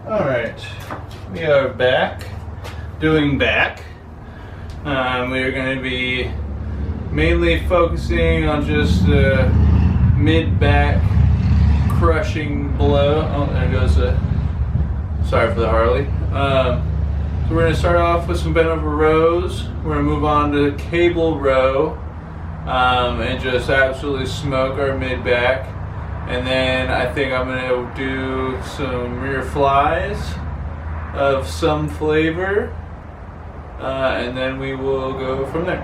Alright, we are back, doing back. We are going to be mainly focusing on just a mid-back crushing blow. Oh, there goes the, sorry for the Harley. So we're going to start off with some bent over rows. We're going to move on to cable row and just absolutely smoke our mid-back. And then I think I'm going to do some rear flies of some flavor. And then we will go from there.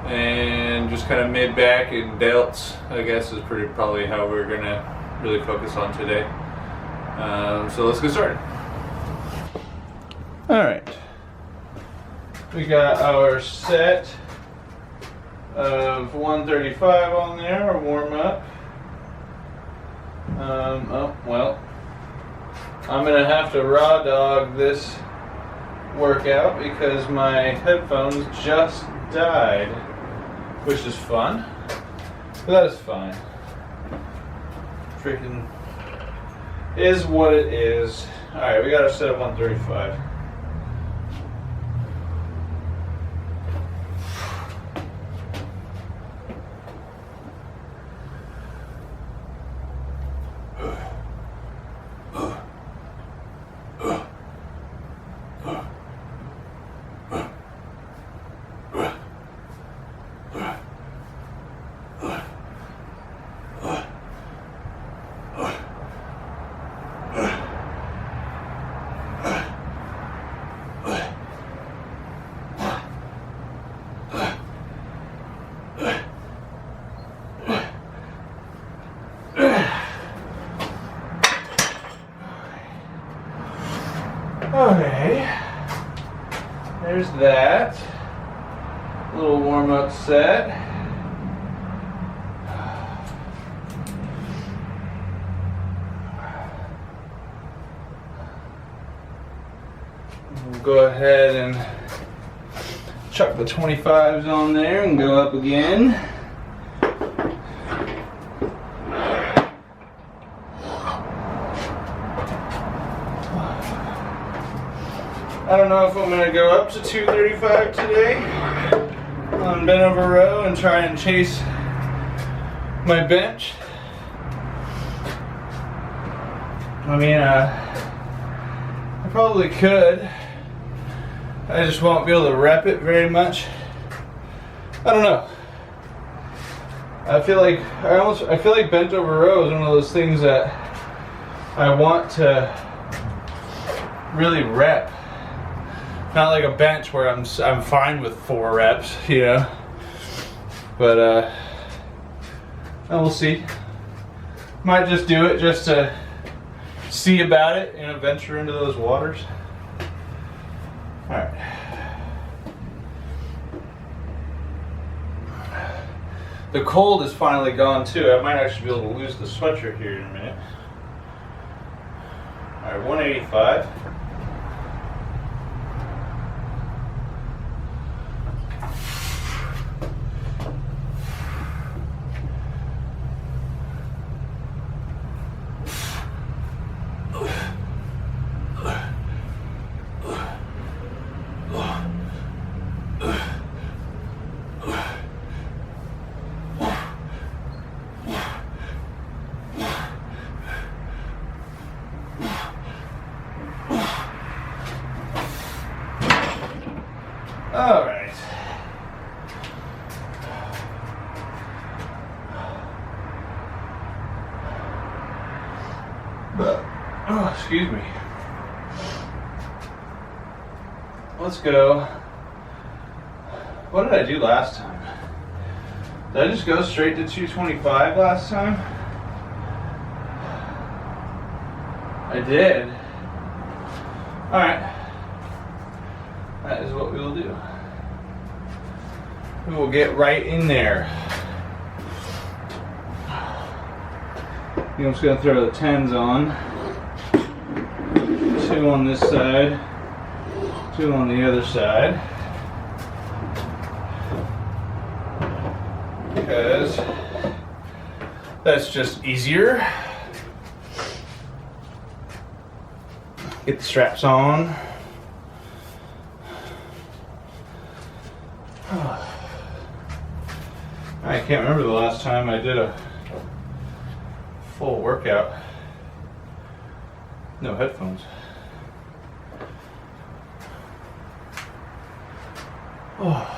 And just kind of mid-back and delts, I guess, is probably how we're going to really focus on today. So let's get started. Alright. We got our set of 135 on there, our warm up. Oh, well, I'm going to have to raw dog this workout because my headphones just died, which is fun, but that is fine. Freaking is what it is. Alright, we got our set of 135. Okay, there's that little warm-up set. We'll go ahead and chuck the 25s on there and go up again. I don't know if I'm going to go up to 235 today on bent over row and try and chase my bench. I mean, I probably could. I just won't be able to rep it very much. I don't know. I feel like bent over row is one of those things that I want to really rep. Not like a bench where I'm fine with 4 reps, you know. But we'll see. Might just do it just to see about it and venture into those waters. All right. The cold is finally gone too. I might actually be able to lose the sweatshirt here in a minute. All right, 185. All right. Oh, excuse me. Let's go. What did I do last time? Did I just go straight to 225 last time? I did. All right. That is what we will do. We will get right in there. I'm just going to throw the 10s on. 2 on this side, 2 on the other side. Because that's just easier. Get the straps on. I can't remember the last time I did a full workout. No headphones. Oh.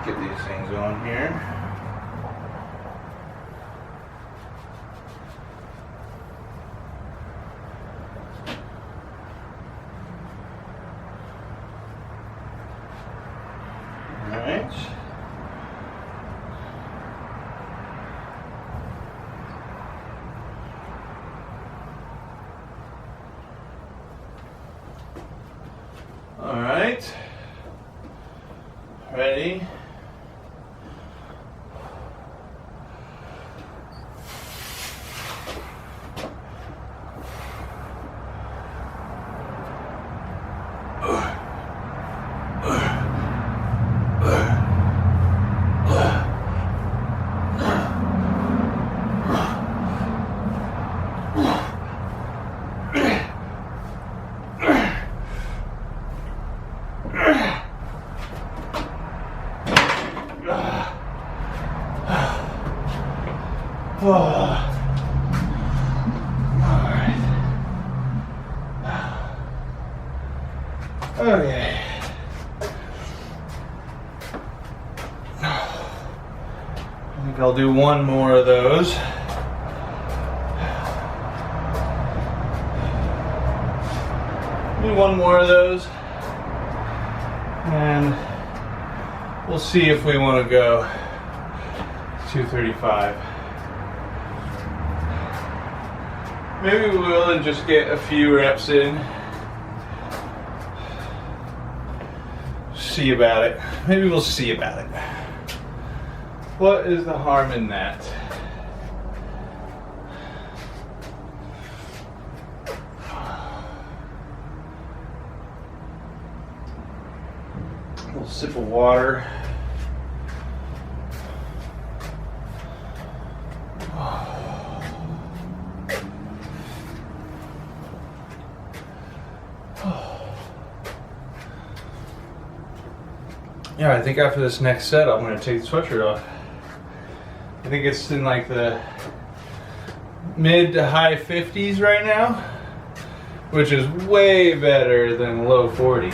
Get these things on here. All right. All right. Ready? Okay. I think I'll do one more of those. Do one more of those. And we'll see if we want to go 235. Maybe we will and just get a few reps in. See about it. Maybe we'll see about it. What is the harm in that? A little sip of water. Yeah, I think after this next set, I'm going to take the sweatshirt off. I think it's in like the mid to high 50s right now, which is way better than low 40s.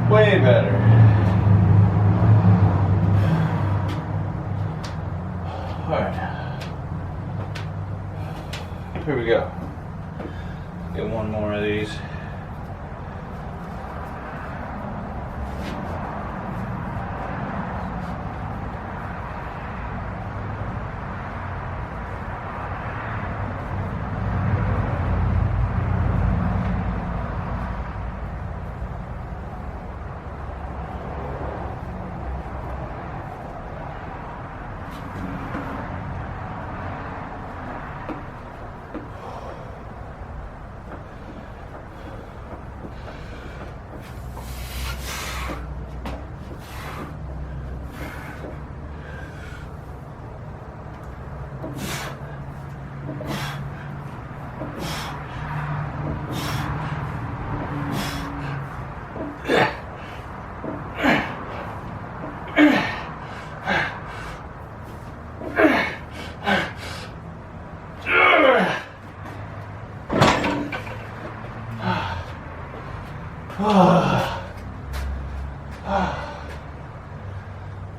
Way better. Alright. Here we go. Get one more of these.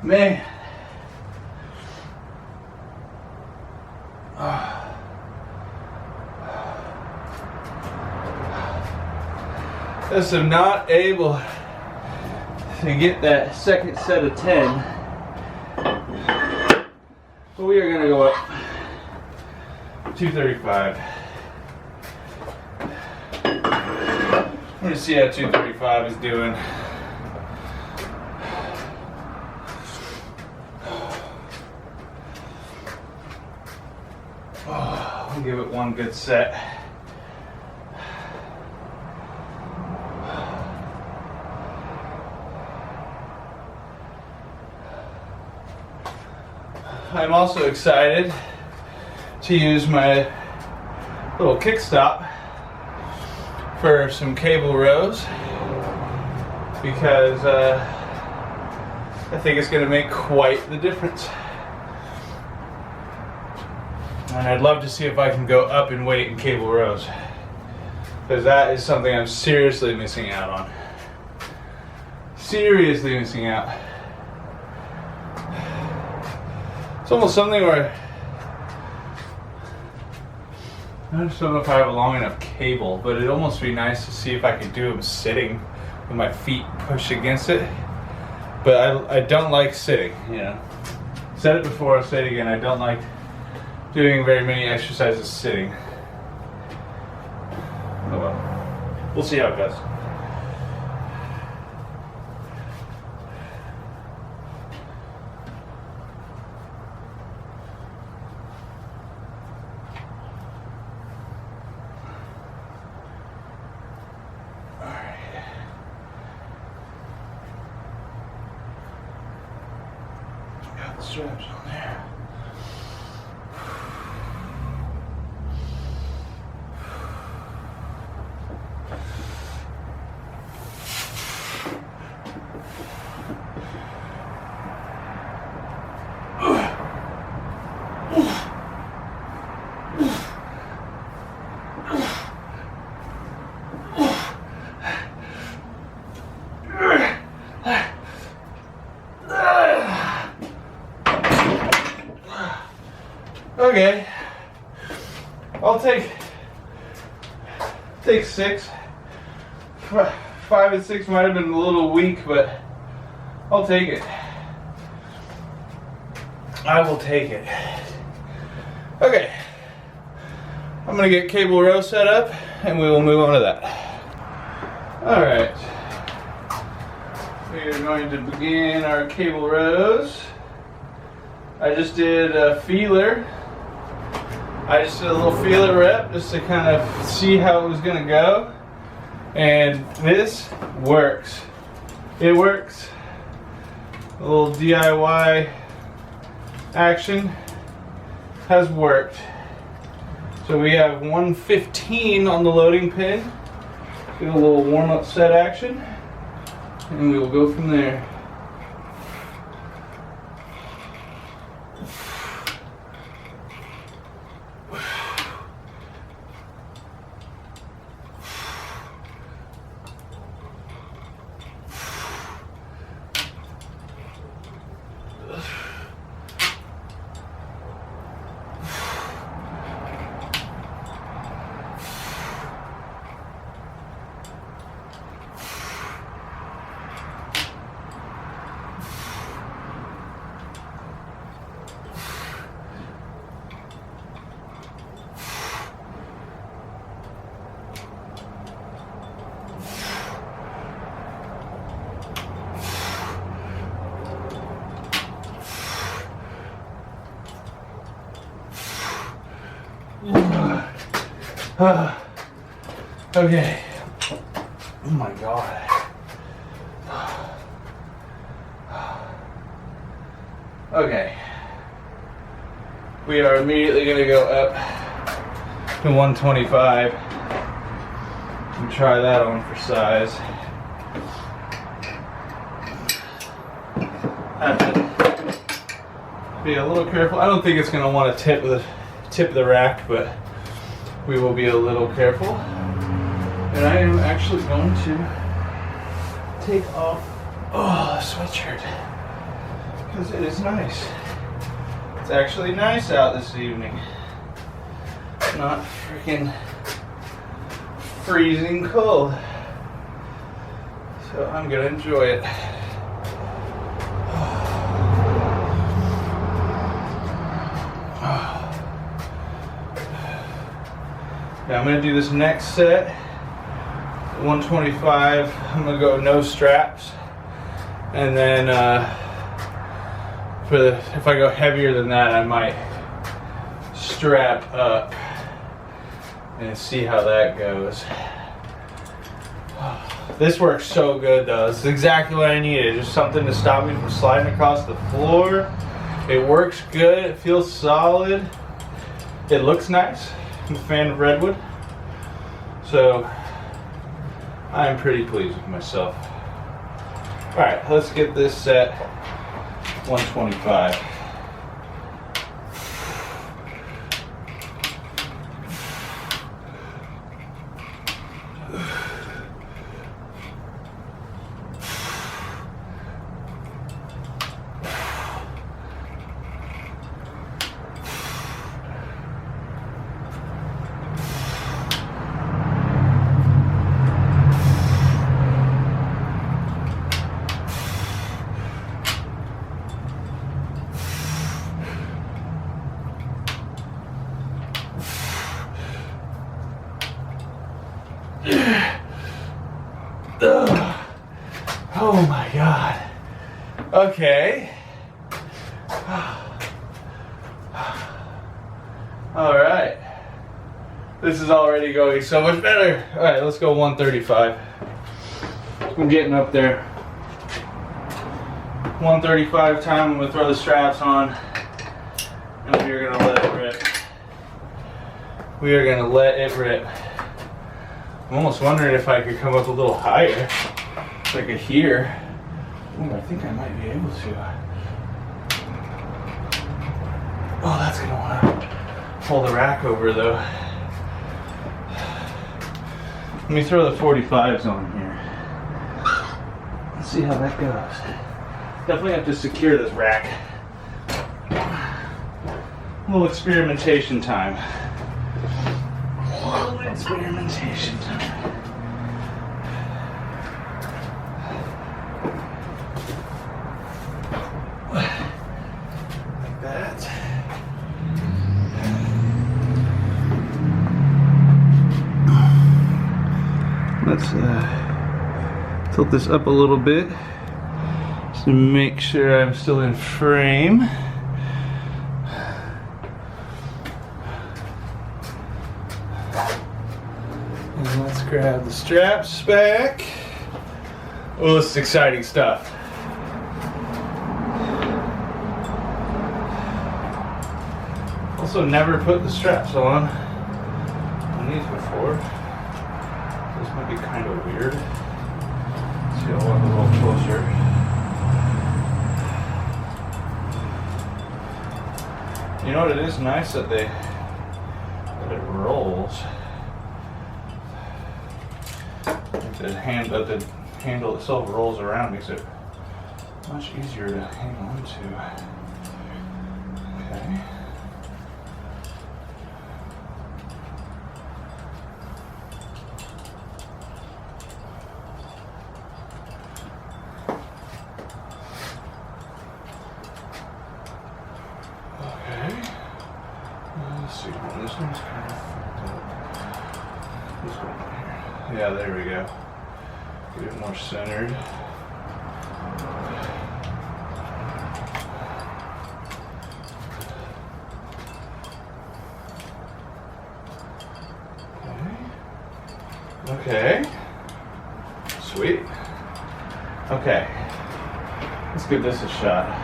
Man. Just am not able to get that second set of 10. But we are going to go up 235. I'm going to see how 235 is doing. I'll give it one good set. I'm also excited to use my little kick stop for some cable rows because I think it's going to make quite the difference. And I'd love to see if I can go up in weight in cable rows, because that is something I'm seriously missing out on. Seriously missing out. It's almost something where I just don't know if I have a long enough cable, but it'd almost be nice to see if I could do them sitting with my feet pushed against it. But I don't like sitting, you know. Said it before, I'll say it again. I don't like doing very many exercises sitting. Oh well. We'll see how it goes. Straps on there. Okay, I'll take 6. 5 and 6 might have been a little weak, but I'll take it. I will take it. Okay, I'm gonna get cable row set up and we will move on to that. Alright, we are going to begin our cable rows. I just did a feeler. I just did a little feeler rep just to kind of see how it was going to go. And this works. It works. A little DIY action has worked. So we have 115 on the loading pin. Do a little warm-up set action. And we will go from there. Okay. Oh my God. Okay. We are immediately going to go up to 125 and try that on for size. Have to be a little careful. I don't think it's going to want to tip the rack, but we will be a little careful. And I am actually going to take off the sweatshirt because it is nice. It's actually nice out this evening. Not freaking freezing cold. So I'm gonna enjoy it. Now I'm gonna do this next set, 125. I'm gonna go no straps, and then if I go heavier than that, I might strap up and see how that goes. This works so good though. It's exactly what I needed. Just something to stop me from sliding across the floor. It works good. It feels solid. It looks nice. I'm a fan of redwood. So I'm pretty pleased with myself. All right, let's get this set 125. Oh my God. Okay. All right. This is already going so much better. All right, let's go 135. I'm getting up there. 135 time, I'm gonna throw the straps on and we're gonna let it rip. We are gonna let it rip. I'm almost wondering if I could come up a little higher, like a here. Ooh, I think I might be able to. Oh, that's gonna wanna pull the rack over though. Let me throw the 45s on here. Let's see how that goes. Definitely have to secure this rack. A little experimentation time. A little experimentation time. Like that. Let's tilt this up a little bit just to make sure I'm still in frame. And let's grab the straps back. Oh, this is exciting stuff. Also, never put the straps on these before. This might be kind of weird. See, I'll walk a little closer. You know what? It is nice that it rolls. Like the handle itself rolls around, makes it much easier to hang on to. Okay. Let's see, this one's kind of fucked up. This one here. Yeah, there we go. Get it more centered. Okay. Sweet. Okay. Let's give this a shot.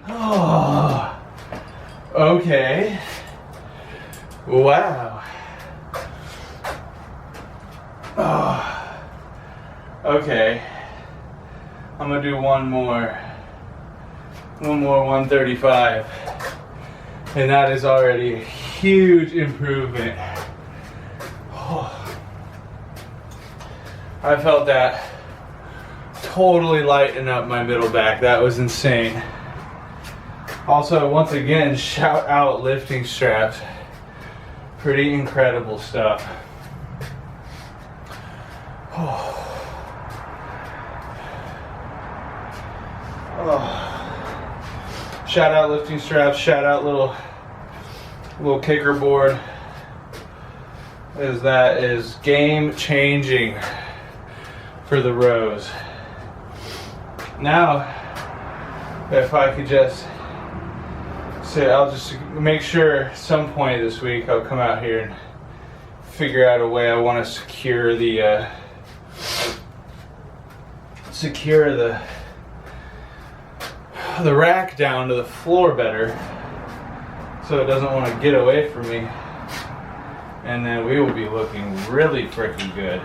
Oh, okay. Wow. Oh, okay. I'm gonna do one more 135, and that is already a huge improvement. Oh. I felt that totally lighten up my middle back. That was insane. Also, once again, shout out lifting straps. Pretty incredible stuff. Oh. Oh. Shout out lifting straps, shout out little kicker board. That is game changing for the rows. Now, if I could just say, I'll just make sure at some point this week I'll come out here and figure out a way I want to secure the rack down to the floor better so it doesn't want to get away from me, and then we will be looking really freaking good.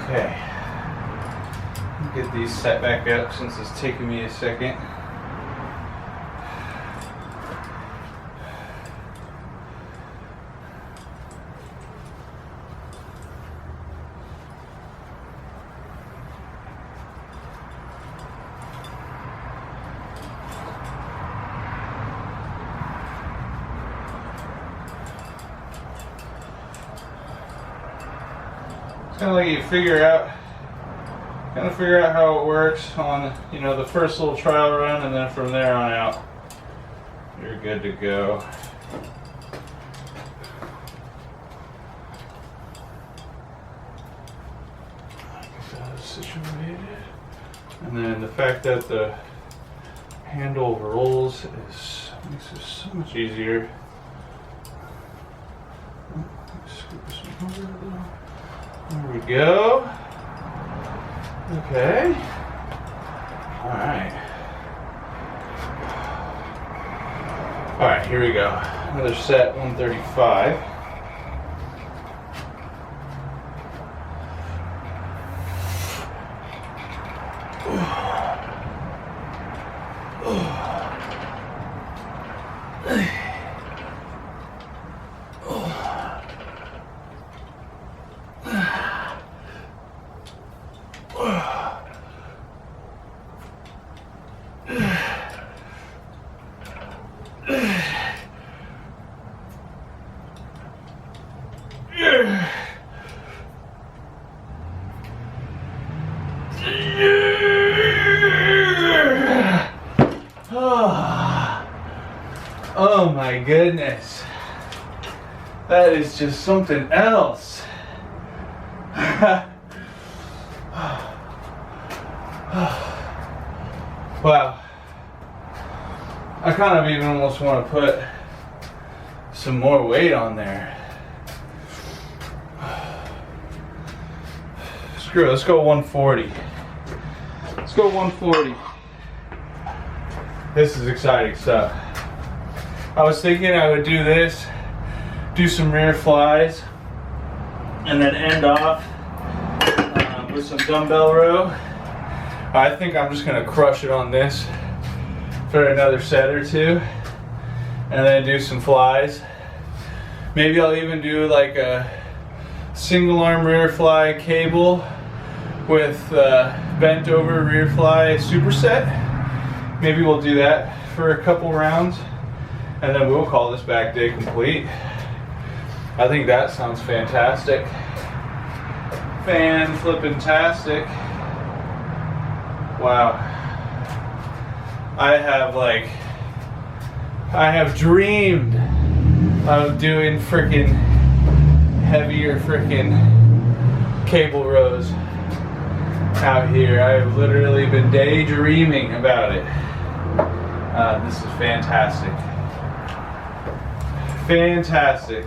Okay, get these set back up since it's taking me a second. Kind of like you figure out how it works on, you know, the first little trial run, and then from there on out, you're good to go. Situated, and then the fact that the handle rolls makes it so much easier. Scoop this one over a little. There we go. Okay. Alright. Alright, here we go. Another set, 135. Oh my goodness, that is just something else. Wow, I kind of even almost want to put some more weight on there. Screw it, let's go 140. Let's go 140. This is exciting stuff. I was thinking I would do this, do some rear flies, and then end off with some dumbbell row. I think I'm just gonna crush it on this for another set or two, and then do some flies. Maybe I'll even do like a single arm rear fly cable with bent over rear fly superset. Maybe we'll do that for a couple rounds, and then we'll call this back day complete. I think that sounds fantastic. Fan-flippin-tastic. Wow. I have dreamed of doing freaking heavier freaking cable rows out here. I've literally been daydreaming about it. This is fantastic. Fantastic.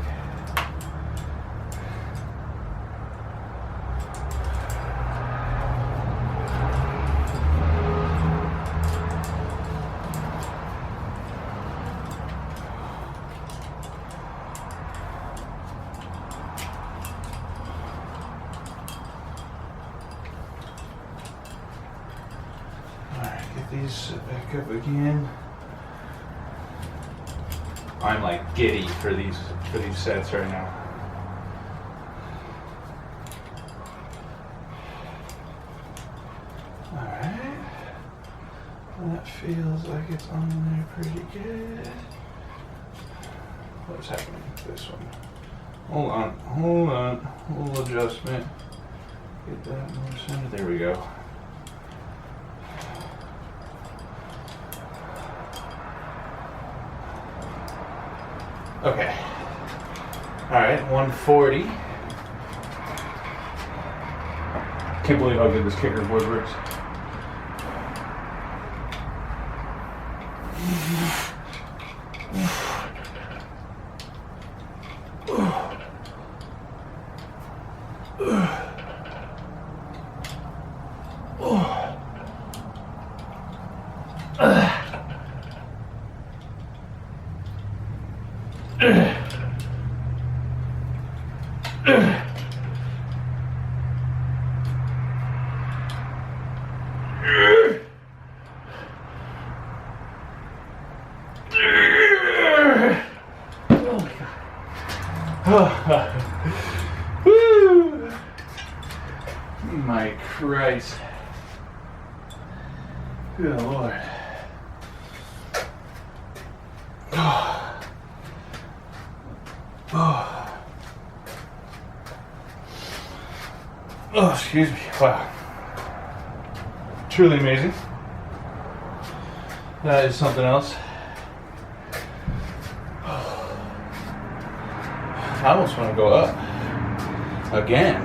Get these back up again. I'm like giddy for these sets right now. Alright. That feels like it's on there pretty good. What's happening with this one? Hold on. A little adjustment. Get that more center. There we go. Okay. Alright, 140. Can't believe how good this kicker board works. Woo! My Christ. Good Lord. Oh, excuse me. Wow. Truly amazing. That is something else. I almost want to go up again.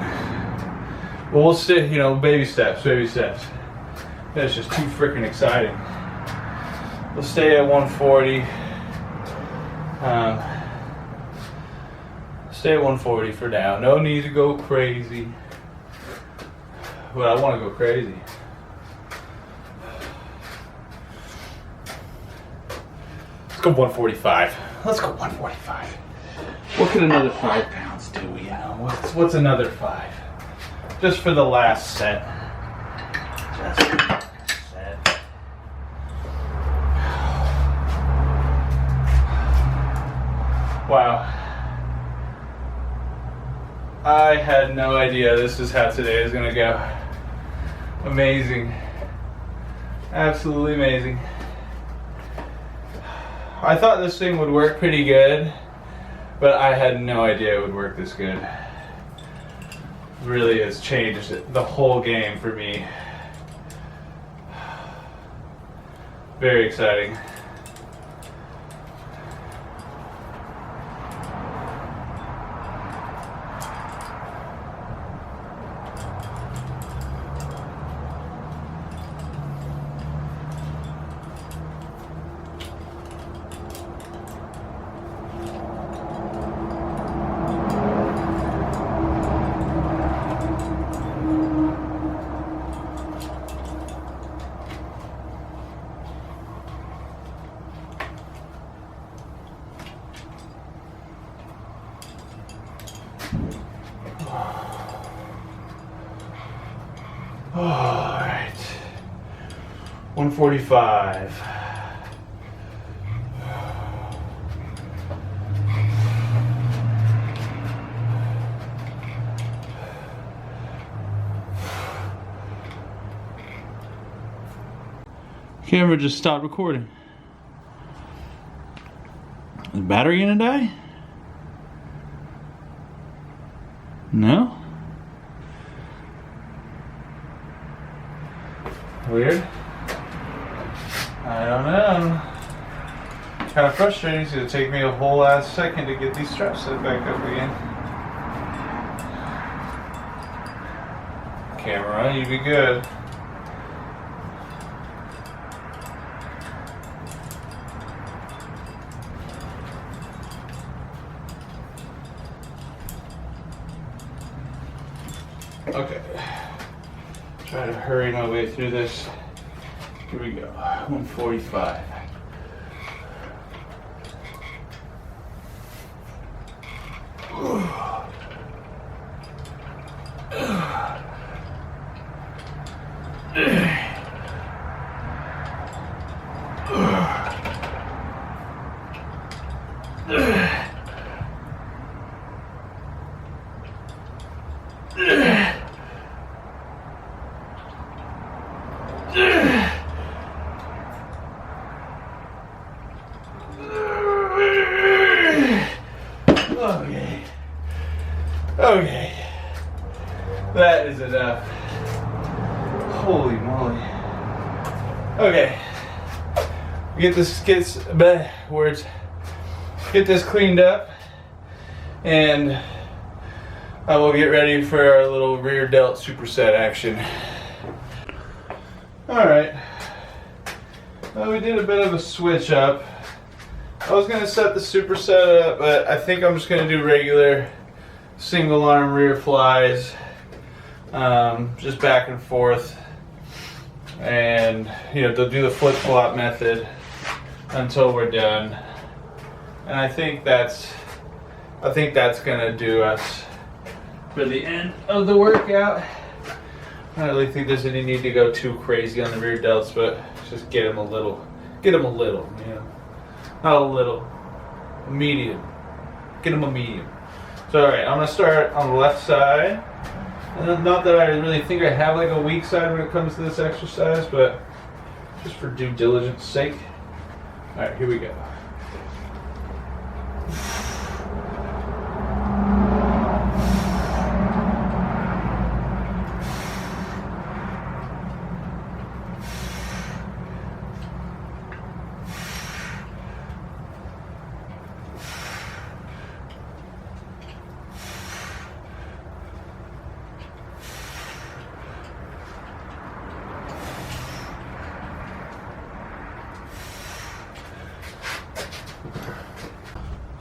Well, we'll stay, you know, baby steps, baby steps. That's just too freaking exciting. We'll stay at 140. Stay at 140 for now. No need to go crazy. But I want to go crazy. Let's go 145. Let's go 145. What could another 5 pounds do? You know, what's another 5? Just for the last set. Just for the last set. Wow. I had no idea this is how today is gonna go. Amazing. Absolutely amazing. I thought this thing would work pretty good, but I had no idea it would work this good. It really has changed the whole game for me. Very exciting. All right, 145. Camera just stopped recording. Is the battery gonna die? No? Weird. I don't know. It's kind of frustrating. It's gonna take me a whole ass second to get these straps set back up again. Camera, you be good. Okay. Try to hurry my way through this. Here we go. 145. Okay. Okay. That is enough. Holy moly. Okay. Get this, words. get this cleaned up, and I will get ready for our little rear delt superset action. Alright, well, we did a bit of a switch up. I was going to set the superset up, but I think I'm just going to do regular single arm rear flies, just back and forth, and they'll do the flip flop method until we're done. And I think that's gonna do us for the end of the workout. I don't really think there's any need to go too crazy on the rear delts, but just get them a little, not a little, a medium. Get them a medium. So alright, I'm gonna start on the left side. And not that I really think I have like a weak side when it comes to this exercise, but just for due diligence sake. Alright, here we go.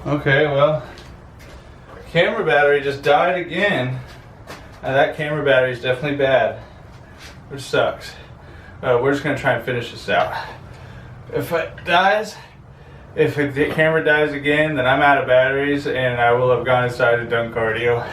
Okay, well, camera battery just died again. Now that camera battery is definitely bad, which sucks. We're just gonna try and finish this out. If the camera dies again, then I'm out of batteries and I will have gone inside and done cardio.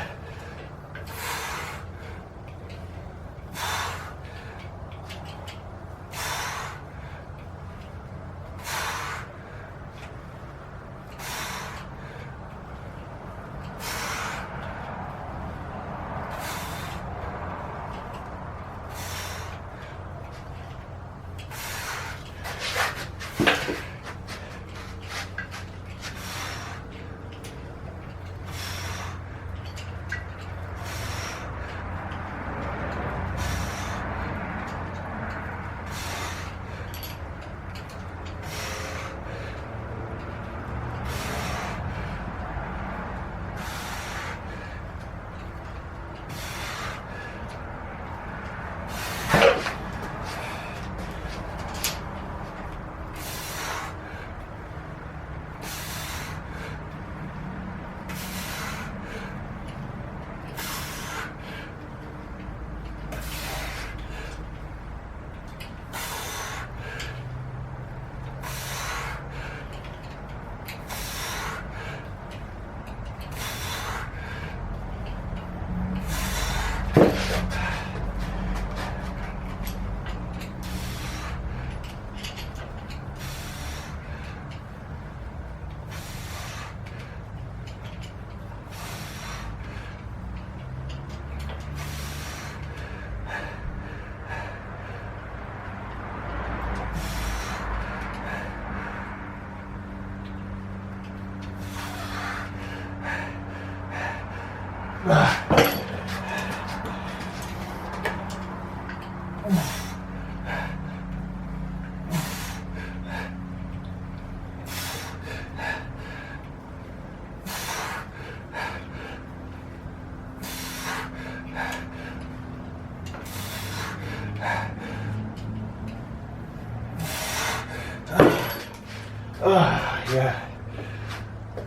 Yeah.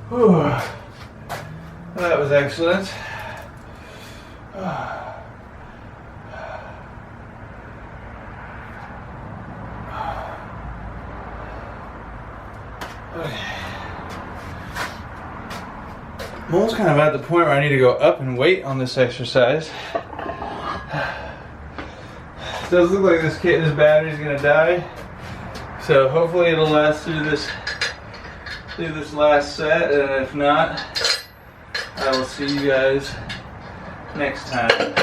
Whew. That was excellent. Okay. I'm almost kind of at the point where I need to go up in weight on this exercise. It does look like this battery's gonna die. So hopefully it'll last through this last set, and if not, I will see you guys next time.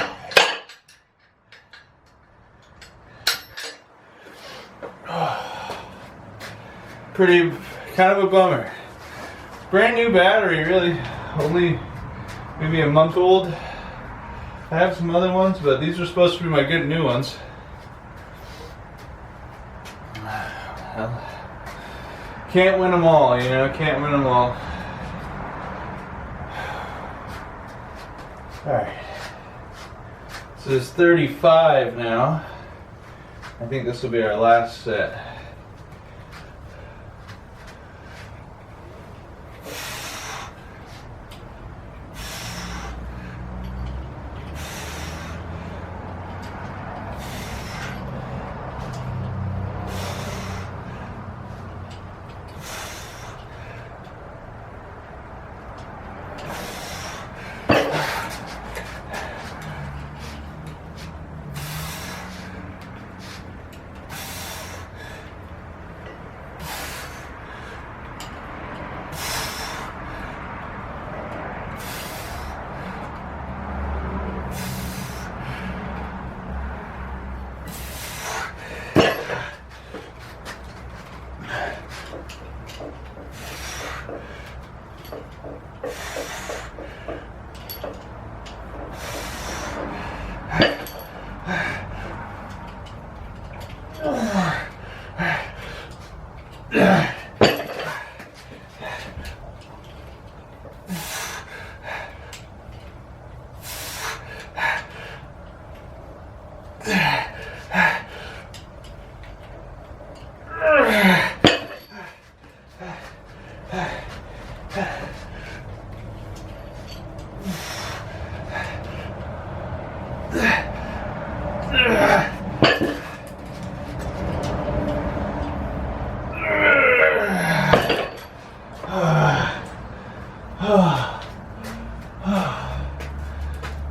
Pretty kind of a bummer. Brand new battery, really, only maybe a month old. I have some other ones, but these are supposed to be my good new ones. Well, can't win them all, can't win them all. Alright. So it's 35 now. I think this will be our last set.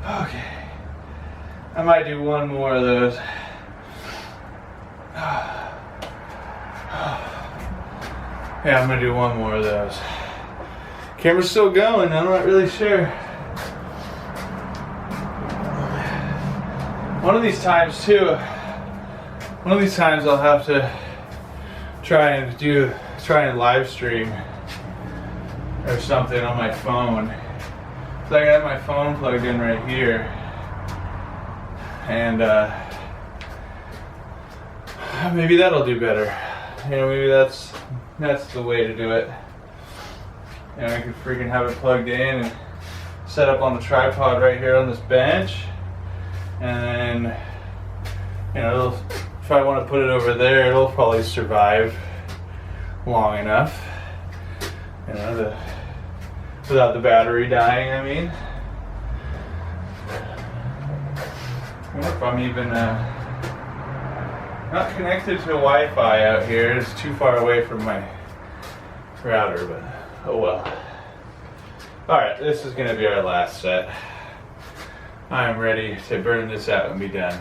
Okay, I might do one more of those. Yeah, I'm gonna do one more of those. Camera's still going, I'm not really sure. One of these times I'll have to try and live stream or something on my phone. So I got my phone plugged in right here, and maybe that'll do better. You know, maybe that's the way to do it. You know, I could freaking have it plugged in and set up on the tripod right here on this bench, and then, you know, if I want to put it over there, it'll probably survive long enough. You know, without the battery dying, I mean. I wonder if I'm even not connected to Wi-Fi out here. It's too far away from my router, but oh well. Alright, this is going to be our last set. I'm ready to burn this out and be done.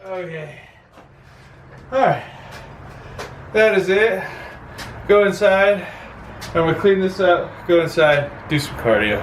Okay. Alright. That is it. Go inside. I'm gonna clean this up, go inside, do some cardio.